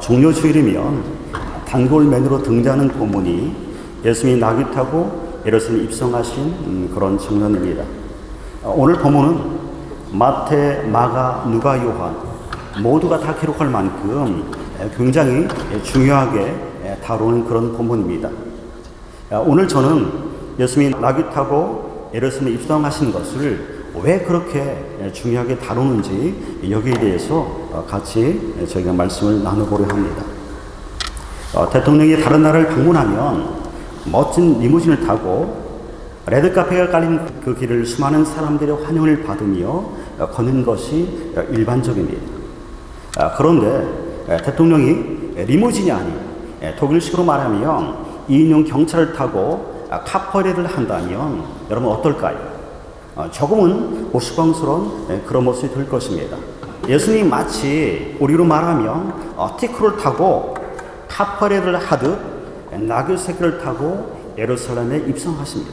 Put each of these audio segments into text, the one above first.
종려 주일이면 단골맨으로 등장하는 본문이 예수님이 나귀 타고 예루살렘에 입성하신 그런 장면입니다. 오늘 본문은 마태, 마가, 누가, 요한 모두가 다 기록할 만큼 굉장히 중요하게 다루는 그런 본문입니다. 오늘 저는 예수님이 나귀 타고 예루살렘에 입성하신 것을 왜 그렇게 중요하게 다루는지 여기에 대해서 같이 저희가 말씀을 나눠보려 합니다. 대통령이 다른 나라를 방문하면 멋진 리무진을 타고 레드카페가 깔린 그 길을 수많은 사람들의 환영을 받으며 걷는 것이 일반적입니다. 그런데 대통령이 리무진이 아닌 독일식으로 말하면 2인용 경차를 타고 카퍼레이드를 한다면 여러분 어떨까요? 조금은 우스꽝스러운 그런 모습이 될 것입니다. 예수님이 마치 우리로 말하면 티크를 타고 카퍼레이드를 하듯 나귀 새끼를 타고 예루살렘에 입성하십니다.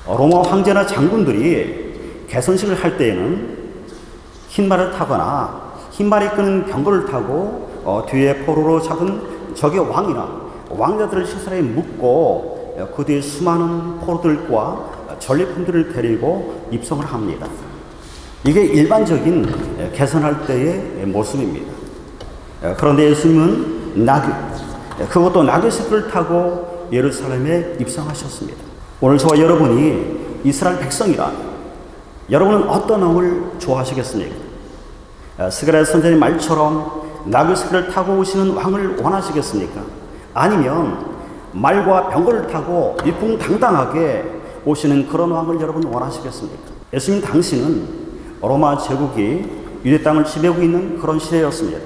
로마 황제나 장군들이 개선식을 할 때에는 흰말을 타거나 흰말이 끄는 병거를 타고 뒤에 포로로 잡은 적의 왕이나 왕자들을 시설에 묶고 그 뒤에 수많은 포로들과 전리품들을 데리고 입성을 합니다. 이게 일반적인 개선할 때의 모습입니다. 그런데 예수님은 나귀, 그것도 나귀 새끼를 타고 예루살렘에 입성하셨습니다. 오늘 저와 여러분이 이스라엘 백성이라 여러분은 어떤 왕을 좋아하시겠습니까? 스가랴 선지자의 말처럼 나귀 새끼를 타고 오시는 왕을 원하시겠습니까? 아니면 말과 병거를 타고 위풍당당하게 오시는 그런 왕을 여러분 원하시겠습니까? 예수님 당시는 로마 제국이 유대 땅을 지배하고 있는 그런 시대였습니다.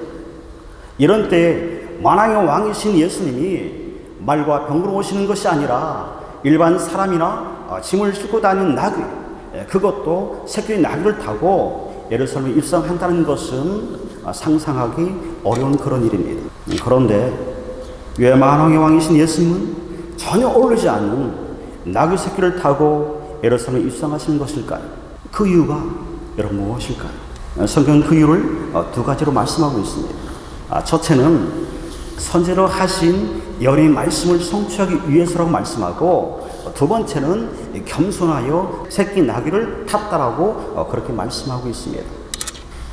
이런 때 만왕의 왕이신 예수님이 말과 병거로 오시는 것이 아니라 일반 사람이나 짐을 싣고 다니는 나귀, 그것도 새끼 나귀를 타고 예루살렘에 입성한다는 것은 상상하기 어려운 그런 일입니다. 그런데 왜 만왕의 왕이신 예수님은 전혀 어울리지 않는 나귀 새끼를 타고 예루살렘에 입성하신 것일까요? 그 이유가 여러분 무엇일까요? 성경은 그 이유를 두 가지로 말씀하고 있습니다. 첫째는 선지자로 하신 여호와의 말씀을 성취하기 위해서라고 말씀하고, 두 번째는 겸손하여 새끼 나귀를 탔다라고 그렇게 말씀하고 있습니다.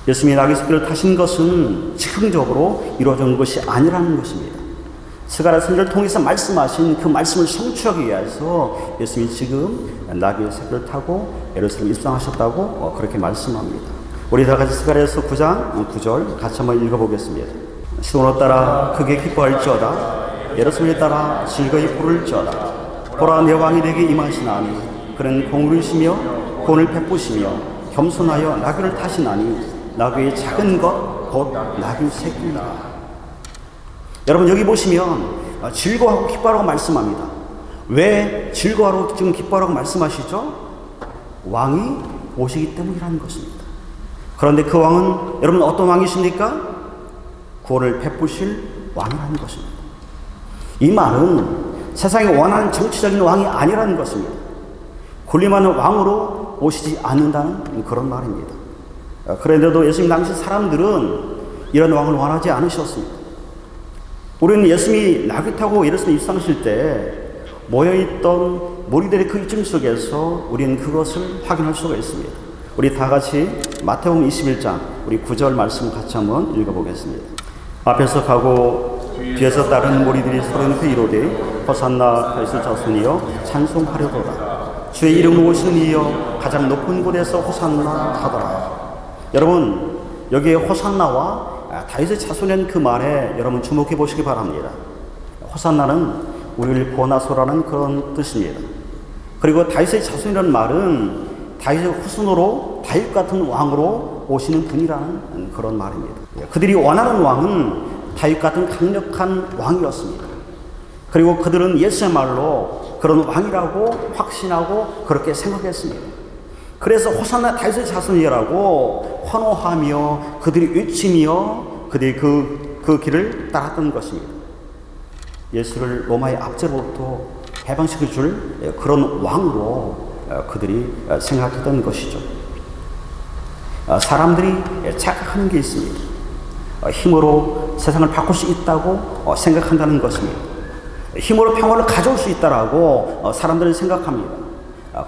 예수님이 나귀 새끼를 타신 것은 즉흥적으로 이루어진 것이 아니라는 것입니다. 스가랴 선지자를 통해서 말씀하신 그 말씀을 성취하기 위해서 예수님이 지금 나귀 새끼를 타고 예루살렘에 입성하셨다고 그렇게 말씀합니다. 우리 다 같이 스가랴서 9장 9절 같이 한번 읽어보겠습니다. 시온을 따라 크게 기뻐할지어다. 예루살렘에 따라 즐거이 부를지어다. 보라, 내 왕이 내게 임하시나니 그는 공의이시며 구원을 베푸시며 겸손하여 나귀를 타시나니 나귀의 작은 것 곧 나귀 새끼이다. 여러분 여기 보시면 즐거워하고 기뻐하라고 말씀합니다. 왜 즐거워하고 지금 기뻐하라고 말씀하시죠? 왕이 오시기 때문이라는 것입니다. 그런데 그 왕은 여러분 어떤 왕이십니까? 구원을 베푸실 왕이라는 것입니다. 이 말은 세상이 원하는 정치적인 왕이 아니라는 것입니다. 군림하는 왕으로 오시지 않는다는 그런 말입니다. 그런데도 예수님 당시 사람들은 이런 왕을 원하지 않으셨습니다. 우리는 예수님이 나귀 타고 예루살렘에 입성하실 때 모여있던 무리들의 그 입증 속에서 우리는 그것을 확인할 수가 있습니다. 우리 다 같이 마태복음 21장 우리 9절 말씀 같이 한번 읽어보겠습니다. 앞에서 가고 뒤에서 따르는 무리들이 서로 옆에 이르되 호산나 다윗의 자손이여 찬송하려도다. 주의 이름으로 오시는 이여 가장 높은 곳에서 호산나 하더라. 여러분 여기에 호산나와 다윗의 자손이라는 그 말에 여러분 주목해 보시기 바랍니다. 호산나는 우리를 구원하소라는 그런 뜻입니다. 그리고 다윗의 자손이라는 말은 다윗의 후손으로 다윗 같은 왕으로 오시는 분이라는 그런 말입니다. 그들이 원하는 왕은 다윗 같은 강력한 왕이었습니다. 그리고 그들은 예수야말로 그런 왕이라고 확신하고 그렇게 생각했습니다. 그래서 호산나 다윗의 자손이라고 환호하며 그들이 외치며 그들이 그 길을 따랐던 것입니다. 예수를 로마의 압제로부터 해방시켜 줄 그런 왕으로 그들이 생각했던 것이죠. 사람들이 착각하는 게 있습니다. 힘으로 세상을 바꿀 수 있다고 생각한다는 것입니다. 힘으로 평화를 가져올 수 있다라고 사람들은 생각합니다.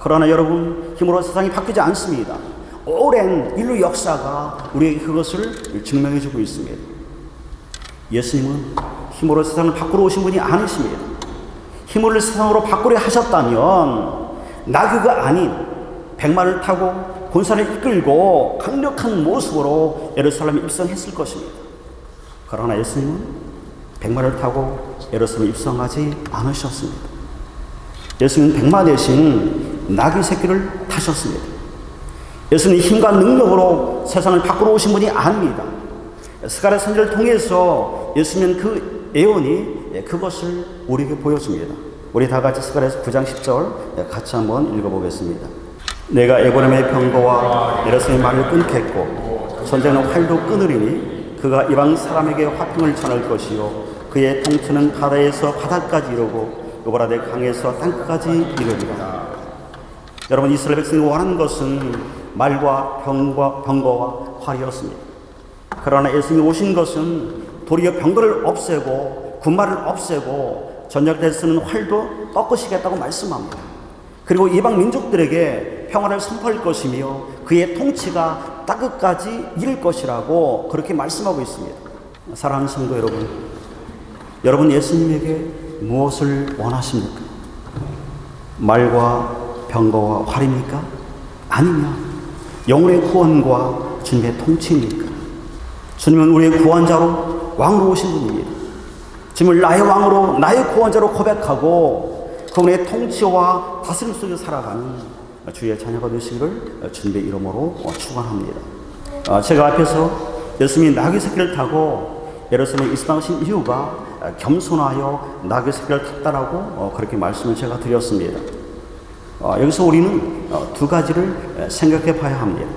그러나 여러분, 힘으로 세상이 바뀌지 않습니다. 오랜 인류 역사가 우리에게 그것을 증명해주고 있습니다. 예수님은 힘으로 세상을 바꾸러 오신 분이 아니십니다. 힘을 세상으로 바꾸려 하셨다면 나귀가 아닌 백마를 타고 군사를 이끌고 강력한 모습으로 예루살렘에 입성했을 것입니다. 그러나 예수님은 백마를 타고 예루살렘에 입성하지 않으셨습니다. 예수님은 백마 대신 나귀 새끼를 타셨습니다. 예수님은 힘과 능력으로 세상을 바꾸러 오신 분이 아닙니다. 스가랴 선지자를 통해서 예수님은 그 예언이 그것을 우리에게 보여줍니다. 우리 다 같이 스가랴서 9장 10절 같이 한번 읽어보겠습니다. 내가 에브라임의 병거와 예루살렘의 말을 끊겠고 전쟁은 활도 끊으리니 그가 이방 사람에게 화평을 전할 것이요 그의 통치는 바다에서 바다까지 이르고 요브라데 강에서 땅끝까지 이르리라. 여러분, 이스라엘 백성이 원하는 것은 말과 병거와 활이었습니다. 그러나 예수님이 오신 것은 도리어 병거를 없애고 군말을 없애고 전쟁때 쓰는 활도 꺾으시겠다고 말씀합니다. 그리고 이방 민족들에게 평화를 선포할 것이며 그의 통치가 땅끝까지 이를 것이라고 그렇게 말씀하고 있습니다. 사랑하는 성도 여러분, 여러분 예수님에게 무엇을 원하십니까? 말과 병거와 활입니까? 아니면 영혼의 구원과 주님의 통치입니까? 주님은 우리의 구원자로 왕으로 오신 분입니다. 주님을 나의 왕으로 나의 구원자로 고백하고 그분의 통치와 다스림 속에 살아가는 주의 자녀가 되시기를 주님의 이름으로 축원합니다. 제가 앞에서 예수님이 나귀 새끼를 타고 예루살렘에 입성하신 이유가 겸손하여 나귀 새끼를 탔다라고 그렇게 말씀을 제가 드렸습니다. 여기서 우리는 두 가지를 생각해 봐야 합니다.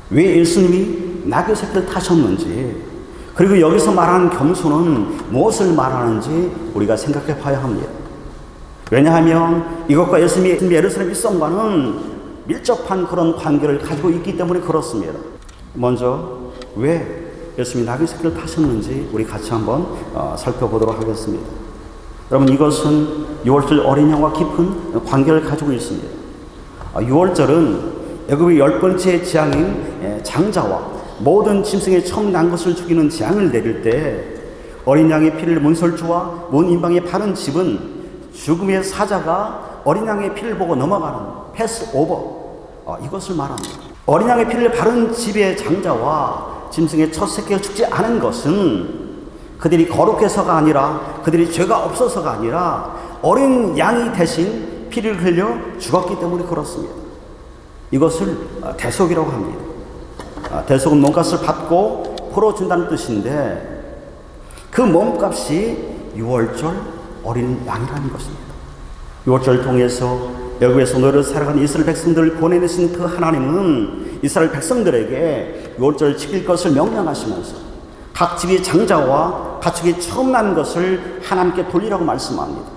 왜 예수님이 나귀 새끼를 타셨는지, 그리고 여기서 말하는 겸손은 무엇을 말하는지 우리가 생각해 봐야 합니다. 왜냐하면 이것과 예수님이 예루살렘 입성과는 밀접한 그런 관계를 가지고 있기 때문에 그렇습니다. 먼저 왜 예수님이 나귀 새끼를 타셨는지 우리 같이 한번 살펴보도록 하겠습니다. 여러분, 이것은 유월절 어린 양과 깊은 관계를 가지고 있습니다. 유월절은 애굽의 10번째 재앙인 장자와 모든 짐승의 처음 난 것을 죽이는 재앙을 내릴 때 어린 양의 피를 문설주와 문인방에 바른 집은 죽음의 사자가 어린 양의 피를 보고 넘어가는 패스오버, 이것을 말합니다. 어린 양의 피를 바른 집의 장자와 짐승의 첫 새끼가 죽지 않은 것은 그들이 거룩해서가 아니라 그들이 죄가 없어서가 아니라 어린 양이 대신 피를 흘려 죽었기 때문에 그렇습니다. 이것을 대속이라고 합니다. 대속은 몸값을 받고 풀어준다는 뜻인데 그 몸값이 유월절 어린 양이라는 것입니다. 유월절을 통해서 애굽에서 노예로 살아가는 이스라엘 백성들을 보내내신 그 하나님은 이스라엘 백성들에게 유월절을 지킬 것을 명령하시면서 각 집의 장자와 가축이 처음 난 것을 하나님께 돌리라고 말씀합니다.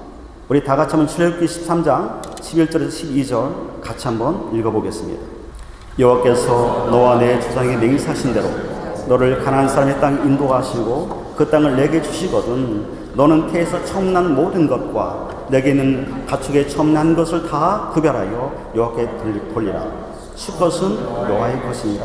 우리 다 같이 한번 출애굽기 13장 11절에서 12절 같이 한번 읽어보겠습니다. 여호와께서 너와 내 조상에게 맹세하신 대로 너를 가나안 사람의 땅에 인도하시고 그 땅을 내게 주시거든 너는 태에서 처음 난 모든 것과 내게 있는 가축의 처음 난 것을 다 구별하여 여호와께 돌리라. 수컷은 여호와의 것이니라.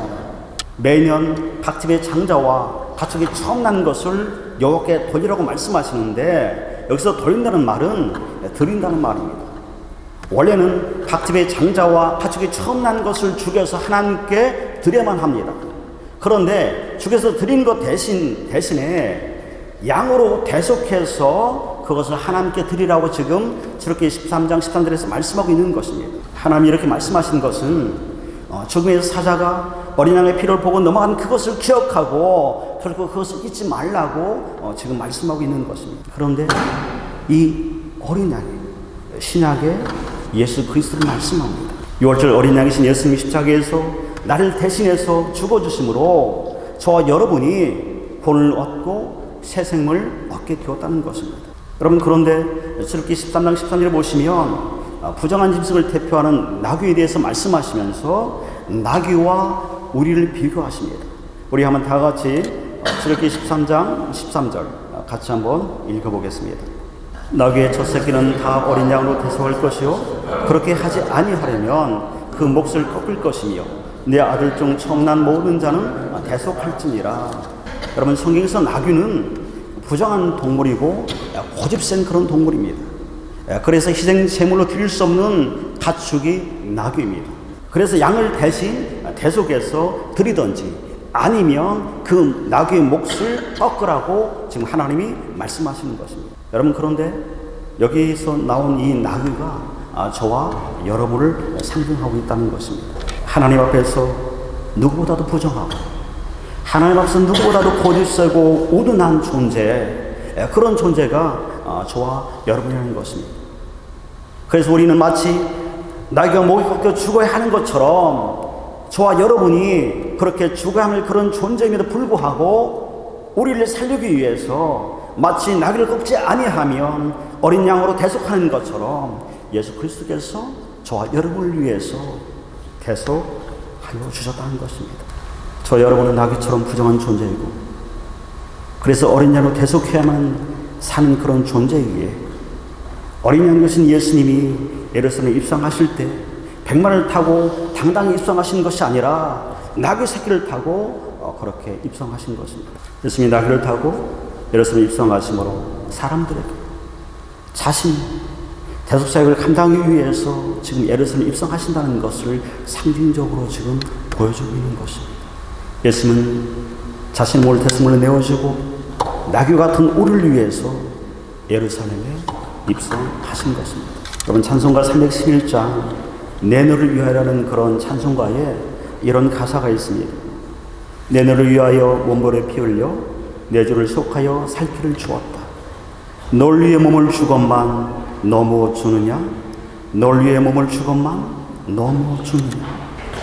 매년 각 집의 장자와 가축이 처음 난 것을 여호와께 돌리라고 말씀하시는데 여기서 돌린다는 말은 드린다는 말입니다. 원래는 각 집의 장자와 가축이 처음 난 것을 죽여서 하나님께 드려야만 합니다. 그런데 죽여서 드린 것 대신에 양으로 대속해서 그것을 하나님께 드리라고 지금 출애굽기 13장 13절에서 말씀하고 있는 것입니다. 하나님이 이렇게 말씀하신 것은 죽음의 사자가 어린 양의 피를 보고 넘어간 그것을 기억하고 결국 그것을 잊지 말라고 지금 말씀하고 있는 것입니다. 그런데 이 어린 양이 신약의 예수 그리스도를 말씀합니다. 유월절 어린 양이신 예수님이 십자가에서 나를 대신해서 죽어주심으로 저와 여러분이 구원을 얻고 새 생명을 얻게 되었다는 것입니다. 여러분, 그런데 출애굽기 13장 13절에 보시면 부정한 짐승을 대표하는 나귀에 대해서 말씀하시면서 나귀와 우리를 비교하십니다. 우리 한번 다 같이 출애굽기 13장 13절 같이 한번 읽어보겠습니다. 나귀의 첫 새끼는 다 어린 양으로 대속할 것이요 그렇게 하지 아니하려면 그 몫을 꺾을 것이며 내 아들 중 처음 난 모든 자는 대속할지니라. 여러분, 성경에서 나귀는 부정한 동물이고 고집센 그런 동물입니다. 그래서 희생 제물로 드릴 수 없는 가축이 나귀입니다. 그래서 양을 대신 대속해서 드리든지 아니면 그 나귀의 몫을 꺾으라고 지금 하나님이 말씀하시는 것입니다. 여러분, 그런데 여기서 나온 이 나귀가 저와 여러분을 상징하고 있다는 것입니다. 하나님 앞에서 누구보다도 부정하고 하나님 앞에서 누구보다도 고집세고 우둔한 존재, 그런 존재가 저와 여러분이라는 것입니다. 그래서 우리는 마치 나귀가 목이 꺾여 죽어야 하는 것처럼 저와 여러분이 그렇게 죽어야 할 그런 존재임에도 불구하고 우리를 살리기 위해서 마치 나귀를 꺾지 아니하면 어린 양으로 대속하는 것처럼 예수 그리스도께서 저와 여러분을 위해서 대속하여 주셨다는 것입니다. 저 여러분은 나귀처럼 부정한 존재이고 그래서 어린 양으로 대속해야만 사는 그런 존재이기에 어린 양 되신 예수님이 예루살렘에 입성하실 때 백마를 타고 당당히 입성하신 것이 아니라 나귀 새끼를 타고 그렇게 입성하신 것입니다. 예수님이 나귀를 타고 예루살렘에 입성하심으로 사람들에게 자신 대속사역을 감당하기 위해서 지금 예루살렘에 입성하신다는 것을 상징적으로 지금 보여주고 있는 것입니다. 예수님은 자신의 몸을 대속물로 내어주고 나귀 같은 우리를 위해서 예루살렘에 입성하신 것입니다. 여러분, 찬송가 311장 내 너를 위하여라는 그런 찬송가에 이런 가사가 있습니다. 내 너를 위하여 몸부림에 피 흘려 내 주를 속하여 살 길을 주었다. 널 위해 몸을 주건만 너무 주느냐? 널 위해 몸을 주건만 너무 주느냐?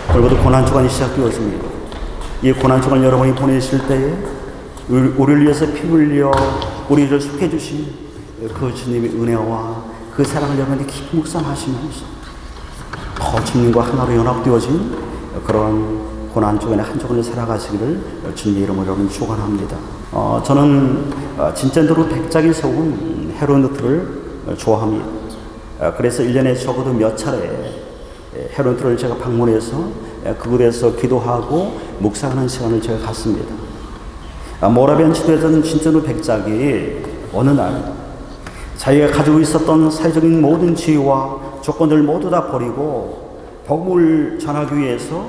오늘부터 고난주간이 시작되었습니다. 이 고난주간 여러분이 보내실 때에 우리를 위해서 피 흘려 우리를 속해 주신 그 주님의 은혜와 그 사랑을 여러분이 깊이 묵상하시면서 더 주님과 하나로 연합되어진 그런 고난주간의 한 주간을 살아가시기를 주님의 이름으로 여러분 축원합니다. 저는 진짠도로 백작이 세운 헤로노트를 좋아합니다. 그래서 1년에 적어도 몇 차례 헤로노트를 제가 방문해서 그곳에서 기도하고 묵상하는 시간을 제가 갖습니다. 모라비안 지도에서는 진짠도 백작이 어느 날 자기가 가지고 있었던 사회적인 모든 지위와 조건들 모두 다 버리고 복음을 전하기 위해서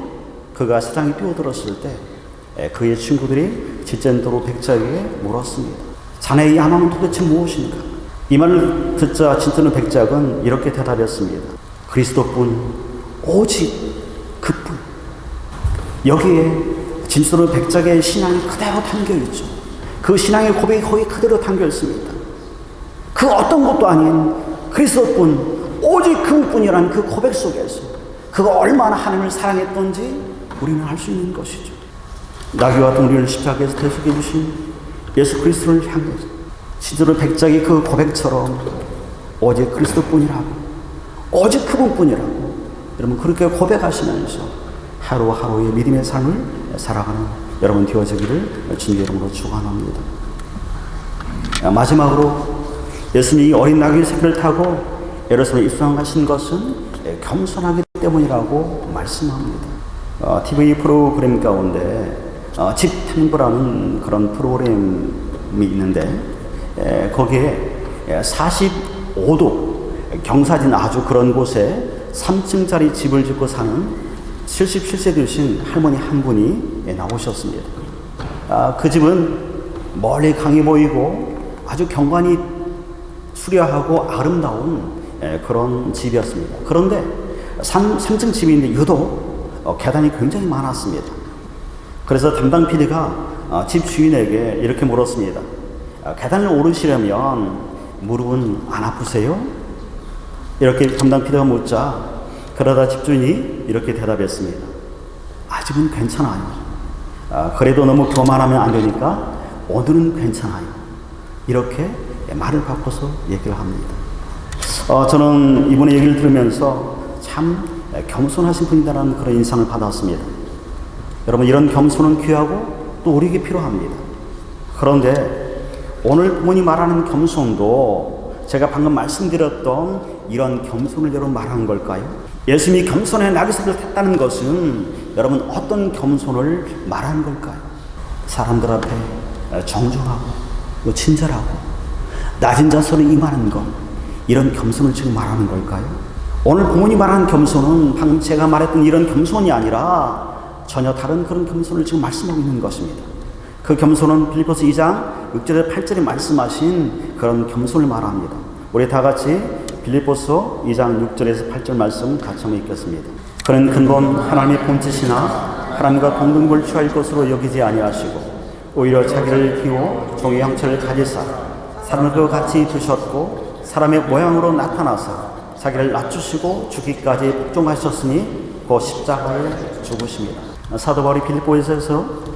그가 세상에 뛰어들었을 때 그의 친구들이 진짠도로 백작에게 물었습니다. 자네의 야망은 도대체 무엇인가? 이 말을 듣자 진짠도 백작은 이렇게 대답했습니다. 그리스도뿐, 오직 그뿐. 여기에 진짠도 백작의 신앙이 그대로 담겨있죠. 그 신앙의 고백이 거의 그대로 담겨있습니다. 그 어떤 것도 아닌 그리스도뿐, 오직 그분뿐이라는 그 고백 속에서 그가 얼마나 하나님을 사랑했던지 우리는 알 수 있는 것이죠. 나귀 같은 우리를 십자가에서 대속해 주신 예수 그리스도를 향해서 진짜로 백작이 그 고백처럼 오직 그리스도뿐이라고, 오직 그분뿐이라고 여러분 그렇게 고백하시면서 하루하루의 믿음의 삶을 살아가는 여러분 되어지기를 주님의 이름으로 축원합니다. 마지막으로 예수님이 어린 나귀 새끼를 타고 예루살렘에 입성하신 것은 겸손하기 때문이라고 말씀합니다. TV 프로그램 가운데 집탐구라는 그런 프로그램이 있는데 거기에 45도 경사진 아주 그런 곳에 3층짜리 집을 짓고 사는 77세 되신 할머니 한 분이 나오셨습니다. 그 집은 멀리 강이 보이고 아주 경관이 수려하고 아름다운 그런 집이었습니다. 그런데 3층 집인데 유독 계단이 굉장히 많았습니다. 그래서 담당 PD가 집 주인에게 이렇게 물었습니다. 계단을 오르시려면 무릎은 안 아프세요? 이렇게 담당 PD가 묻자 그러다 집주인이 이렇게 대답했습니다. 아직은 괜찮아요. 그래도 너무 교만하면 안 되니까 오늘은 괜찮아요. 이렇게 말을 바꿔서 얘기를 합니다. 저는 이분의 얘기를 들으면서 참 겸손하신 분이다라는 그런 인상을 받았습니다. 여러분, 이런 겸손은 귀하고 또 우리에게 필요합니다. 그런데 오늘 본문이 말하는 겸손도 제가 방금 말씀드렸던 이런 겸손을 여러분 말하는 걸까요? 예수님이 겸손의 나귀살을 탔다는 것은 여러분 어떤 겸손을 말하는 걸까요? 사람들 앞에 정중하고 친절하고 낮은 자세로 임하는 것, 이런 겸손을 지금 말하는 걸까요? 오늘 본문이 말하는 겸손은 방금 제가 말했던 이런 겸손이 아니라 전혀 다른 그런 겸손을 지금 말씀하고 있는 것입니다. 그 겸손은 빌립보서 2장 6절에 8절에 말씀하신 그런 겸손을 말합니다. 우리 다 같이 빌립보서 2장 6절에서 8절 말씀 같이 한번 읽겠습니다. 그는 근본 하나님의 본짓이나 하나님과 동등을 취할 것으로 여기지 아니하시고 오히려 자기를 비워 종의 형체를 가지사 사람을 그 같이 두셨고 사람의 모양으로 나타나사 자기를 낮추시고 죽기까지 복종하셨으니 그 십자가에 죽으십니다. 사도 바울이 빌립보에서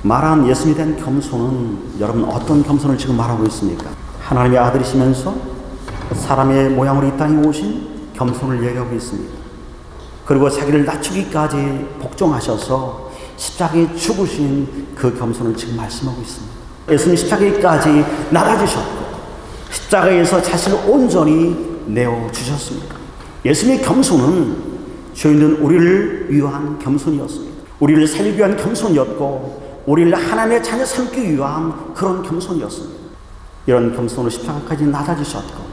말한 예수님에 대한 겸손은 여러분 어떤 겸손을 지금 말하고 있습니까? 하나님의 아들이시면서 사람의 모양으로 이 땅에 오신 겸손을 얘기하고 있습니다. 그리고 자기를 낮추기까지 복종하셔서 십자가에 죽으신 그 겸손을 지금 말씀하고 있습니다. 예수님 십자가에까지 나가주셨고 십자가에서 자신을 온전히 내어주셨습니다. 예수님의 겸손은 죄인된 우리를 위한 겸손이었습니다. 우리를 살리기 위한 겸손이었고 우리를 하나님의 자녀 삼기 위한 그런 겸손이었습니다. 이런 겸손으로 십자가까지 낮아지셨고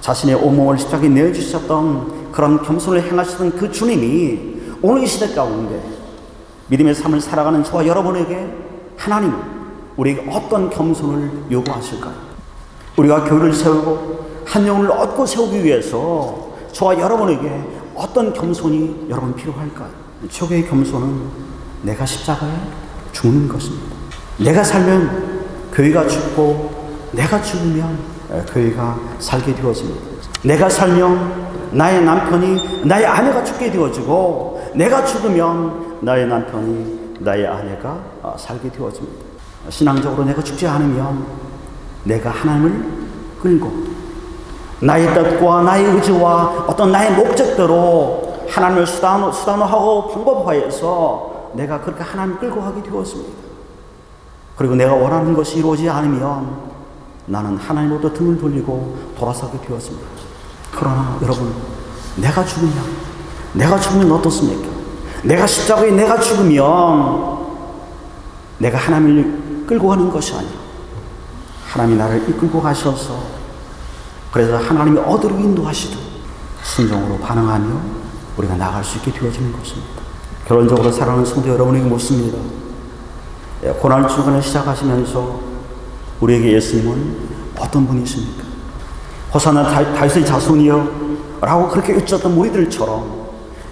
자신의 온몸을 십자가에 내어주셨던 그런 겸손을 행하시던 그 주님이 오늘 이 시대 가운데 믿음의 삶을 살아가는 저와 여러분에게 하나님은 우리에게 어떤 겸손을 요구하실까요? 우리가 교회를 세우고 한 영혼을 얻고 세우기 위해서 저와 여러분에게 어떤 겸손이 여러분 필요할까요? 최고의 겸손은 내가 십자가에 죽는 것입니다. 내가 살면 교회가 죽고 내가 죽으면 교회가 살게 되어집니다. 내가 살면 나의 남편이 나의 아내가 죽게 되어지고 내가 죽으면 나의 남편이 나의 아내가 살게 되어집니다. 신앙적으로 내가 죽지 않으면 내가 하나님을 끌고 나의 뜻과 나의 의지와 어떤 나의 목적대로 하나님을 수단화하고 방법화해서 내가 그렇게 하나님을 끌고 가게 되었습니다. 그리고 내가 원하는 것이 이루어지지 않으면 나는 하나님으로부터 등을 돌리고 돌아서게 되었습니다. 그러나 여러분, 내가 죽으면 어떻습니까? 내가 십자가에 내가 죽으면 내가 하나님을 끌고 가는 것이 아니라 하나님이 나를 이끌고 가셔서 그래서 하나님이 어디로 인도하시든 순종으로 반응하며 우리가 나갈 수 있게 되어지는 것입니다. 결론적으로 사랑하는 성도 여러분에게 묻습니다. 고난 주간을 시작하시면서 우리에게 예수님은 어떤 분이십니까? 호산나 다윗의 자손이여 라고 그렇게 외쳤던 무리들처럼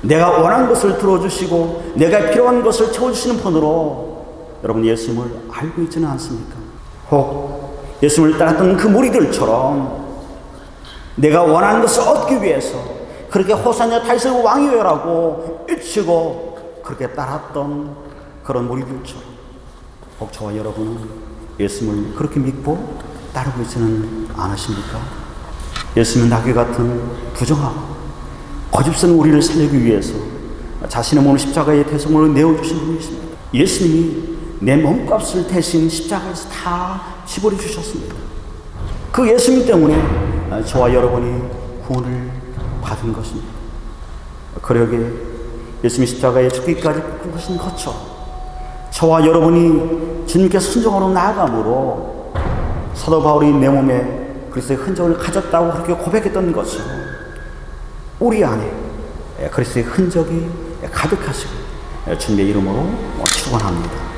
내가 원하는 것을 들어주시고 내가 필요한 것을 채워주시는 분으로 여러분 예수님을 알고 있지는 않습니까? 혹 예수님을 따랐던 그 무리들처럼 내가 원하는 것을 얻기 위해서 그렇게 호산나 다윗의 왕이여라고 외치고 그렇게 따랐던 그런 무리들처럼 혹 저와 여러분은 예수님을 그렇게 믿고 따르고 있지는 않으십니까? 예수님은 나귀 같은 부정하고 거짓된 우리를 살리기 위해서 자신의 몸을 십자가의 대속으로 내어주신 분이십니다. 예수님이 내 몸값을 대신 십자가에서 다 치버려 주셨습니다. 그 예수님 때문에 저와 여러분이 구원을 받은 것입니다. 그러게 예수님이 십자가에 죽기까지 복종하신 것처럼 저와 여러분이 주님께 순종하러 나아감으로 사도 바울이 내 몸에 그리스도의 흔적을 가졌다고 그렇게 고백했던 것처럼 우리 안에 그리스도의 흔적이 가득하시고 주님의 이름으로 축원합니다.